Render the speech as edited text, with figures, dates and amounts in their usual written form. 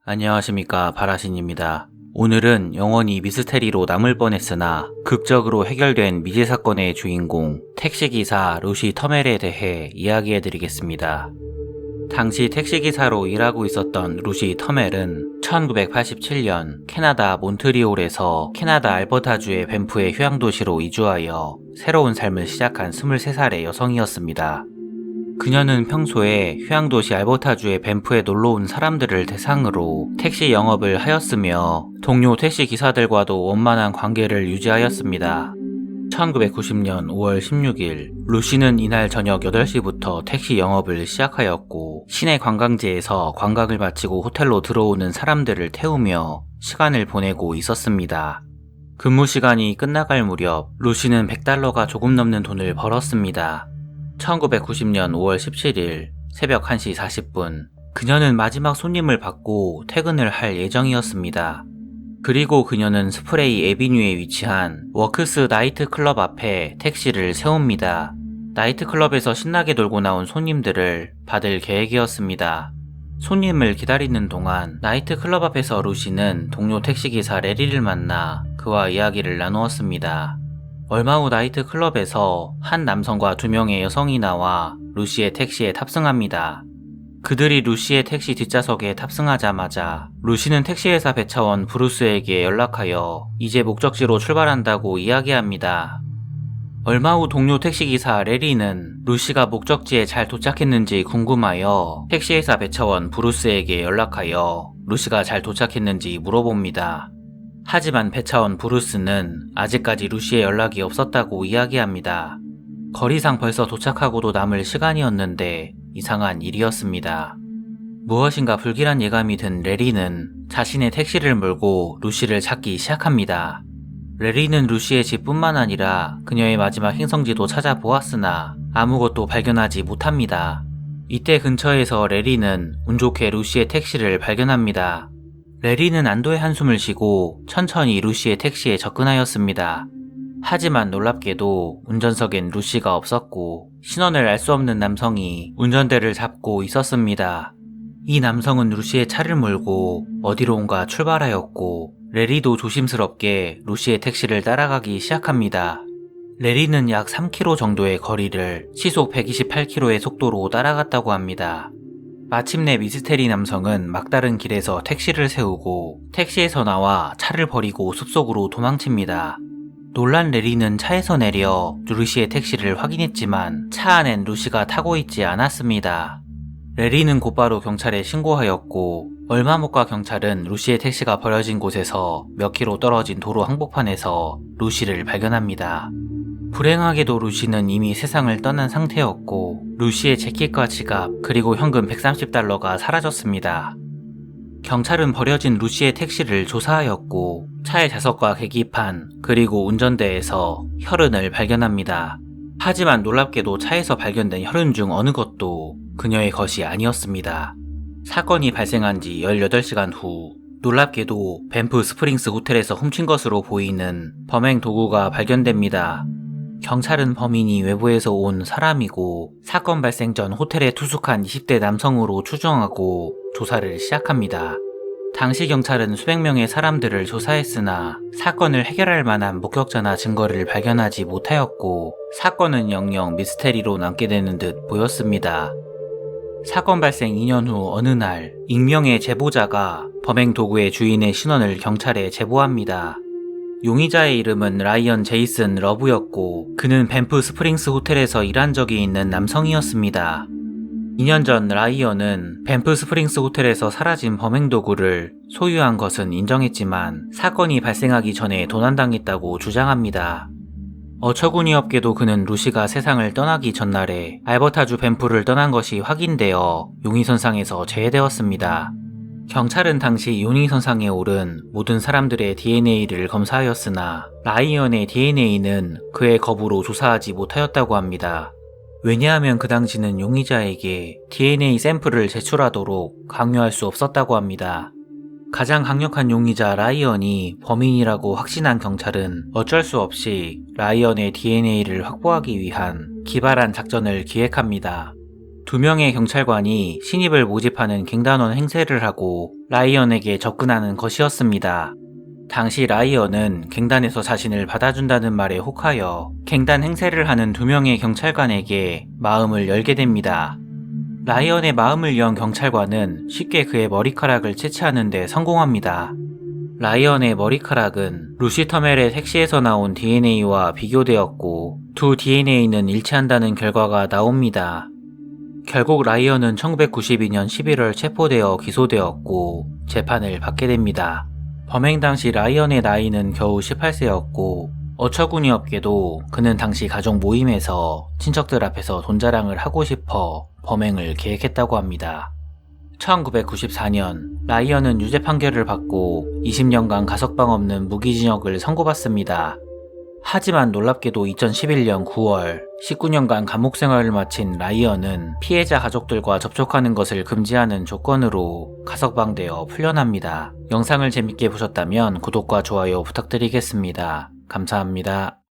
안녕하십니까, 바라신입니다. 오늘은 영원히 미스테리로 남을 뻔했으나 극적으로 해결된 미제 사건의 주인공 택시기사 루시 터멜에 대해 이야기해드리겠습니다. 당시 택시기사로 일하고 있었던 루시 터멜은 1987년 캐나다 몬트리올에서 캐나다 알버타주의 밴프의 휴양도시로 이주하여 새로운 삶을 시작한 23살의 여성이었습니다. 그녀는 평소에 휴양도시 알버타주의 밴프에 놀러온 사람들을 대상으로 택시 영업을 하였으며 동료 택시 기사들과도 원만한 관계를 유지하였습니다. 1990년 5월 16일 루시는 이날 저녁 8시부터 택시 영업을 시작하였고 시내 관광지에서 관광을 마치고 호텔로 들어오는 사람들을 태우며 시간을 보내고 있었습니다. 근무 시간이 끝나갈 무렵 루시는 $100가 조금 넘는 돈을 벌었습니다. 1990년 5월 17일 새벽 1시 40분 그녀는 마지막 손님을 받고 퇴근을 할 예정이었습니다. 그리고 그녀는 스프레이 애비뉴에 위치한 워크스 나이트클럽 앞에 택시를 세웁니다. 나이트클럽에서 신나게 놀고 나온 손님들을 받을 계획이었습니다. 손님을 기다리는 동안 나이트클럽 앞에서 루시는 동료 택시기사 레리를 만나 그와 이야기를 나누었습니다. 얼마 후 나이트클럽에서 한 남성과 2명의 여성이 나와 루시의 택시에 탑승합니다. 그들이 루시의 택시 뒷좌석에 탑승하자마자 루시는 택시회사 배차원 브루스에게 연락하여 이제 목적지로 출발한다고 이야기합니다. 얼마 후 동료 택시기사 레리는 루시가 목적지에 잘 도착했는지 궁금하여 택시회사 배차원 브루스에게 연락하여 루시가 잘 도착했는지 물어봅니다. 하지만 배차원 브루스는 아직까지 루시의 연락이 없었다고 이야기합니다. 거리상 벌써 도착하고도 남을 시간이었는데 이상한 일이었습니다. 무엇인가 불길한 예감이 든 레리는 자신의 택시를 몰고 루시를 찾기 시작합니다. 레리는 루시의 집뿐만 아니라 그녀의 마지막 행성지도 찾아보았으나 아무것도 발견하지 못합니다. 이때 근처에서 레리는 운 좋게 루시의 택시를 발견합니다. 레리는 안도의 한숨을 쉬고 천천히 루시의 택시에 접근하였습니다. 하지만 놀랍게도 운전석엔 루시가 없었고 신원을 알 수 없는 남성이 운전대를 잡고 있었습니다. 이 남성은 루시의 차를 몰고 어디론가 출발하였고 레리도 조심스럽게 루시의 택시를 따라가기 시작합니다. 레리는 약 3km 정도의 거리를 시속 128km의 속도로 따라갔다고 합니다. 마침내 미스테리 남성은 막다른 길에서 택시를 세우고 택시에서 나와 차를 버리고 숲속으로 도망칩니다. 놀란 레리는 차에서 내려 루시의 택시를 확인했지만 차 안엔 루시가 타고 있지 않았습니다. 레리는 곧바로 경찰에 신고하였고 얼마 못 가 경찰은 루시의 택시가 버려진 곳에서 몇 킬로 떨어진 도로 한복판에서 루시를 발견합니다. 불행하게도 루시는 이미 세상을 떠난 상태였고 루시의 재킷과 지갑 그리고 현금 $130가 사라졌습니다. 경찰은 버려진 루시의 택시를 조사하였고 차의 좌석과 계기판 그리고 운전대에서 혈흔을 발견합니다. 하지만 놀랍게도 차에서 발견된 혈흔 중 어느 것도 그녀의 것이 아니었습니다. 사건이 발생한 지 18시간 후 놀랍게도 밴프 스프링스 호텔에서 훔친 것으로 보이는 범행 도구가 발견됩니다. 경찰은 범인이 외부에서 온 사람이고 사건 발생 전 호텔에 투숙한 20대 남성으로 추정하고 조사를 시작합니다. 당시 경찰은 수백 명의 사람들을 조사했으나 사건을 해결할 만한 목격자나 증거를 발견하지 못하였고 사건은 영영 미스테리로 남게 되는 듯 보였습니다. 사건 발생 2년 후 어느 날 익명의 제보자가 범행 도구의 주인의 신원을 경찰에 제보합니다. 용의자의 이름은 라이언 제이슨 러브였고 그는 밴프 스프링스 호텔에서 일한 적이 있는 남성이었습니다. 2년 전 라이언은 밴프 스프링스 호텔에서 사라진 범행 도구를 소유한 것은 인정했지만 사건이 발생하기 전에 도난당했다고 주장합니다. 어처구니없게도 그는 루시가 세상을 떠나기 전날에 알버타주 밴프를 떠난 것이 확인되어 용의선상에서 제외되었습니다. 경찰은 당시 용의선상에 오른 모든 사람들의 DNA를 검사하였으나 라이언의 DNA는 그의 거부로 조사하지 못하였다고 합니다. 왜냐하면 그 당시는 용의자에게 DNA 샘플을 제출하도록 강요할 수 없었다고 합니다. 가장 강력한 용의자 라이언이 범인이라고 확신한 경찰은 어쩔 수 없이 라이언의 DNA를 확보하기 위한 기발한 작전을 기획합니다. 2명의 경찰관이 신입을 모집하는 갱단원 행세를 하고 라이언에게 접근하는 것이었습니다. 당시 라이언은 갱단에서 자신을 받아준다는 말에 혹하여 갱단 행세를 하는 2명의 경찰관에게 마음을 열게 됩니다. 라이언의 마음을 연 경찰관은 쉽게 그의 머리카락을 채취하는 데 성공합니다. 라이언의 머리카락은 루시 터멜의 택시에서 나온 DNA와 비교되었고 두 DNA는 일치한다는 결과가 나옵니다. 결국 라이언은 1992년 11월 체포되어 기소되었고 재판을 받게 됩니다. 범행 당시 라이언의 나이는 겨우 18세였고 어처구니없게도 그는 당시 가족 모임에서 친척들 앞에서 돈 자랑을 하고 싶어 범행을 계획했다고 합니다. 1994년 라이언은 유죄 판결을 받고 20년간 가석방 없는 무기징역을 선고받습니다. 하지만 놀랍게도 2011년 9월 19년간 감옥 생활을 마친 라이언은 피해자 가족들과 접촉하는 것을 금지하는 조건으로 가석방되어 풀려납니다. 영상을 재밌게 보셨다면 구독과 좋아요 부탁드리겠습니다. 감사합니다.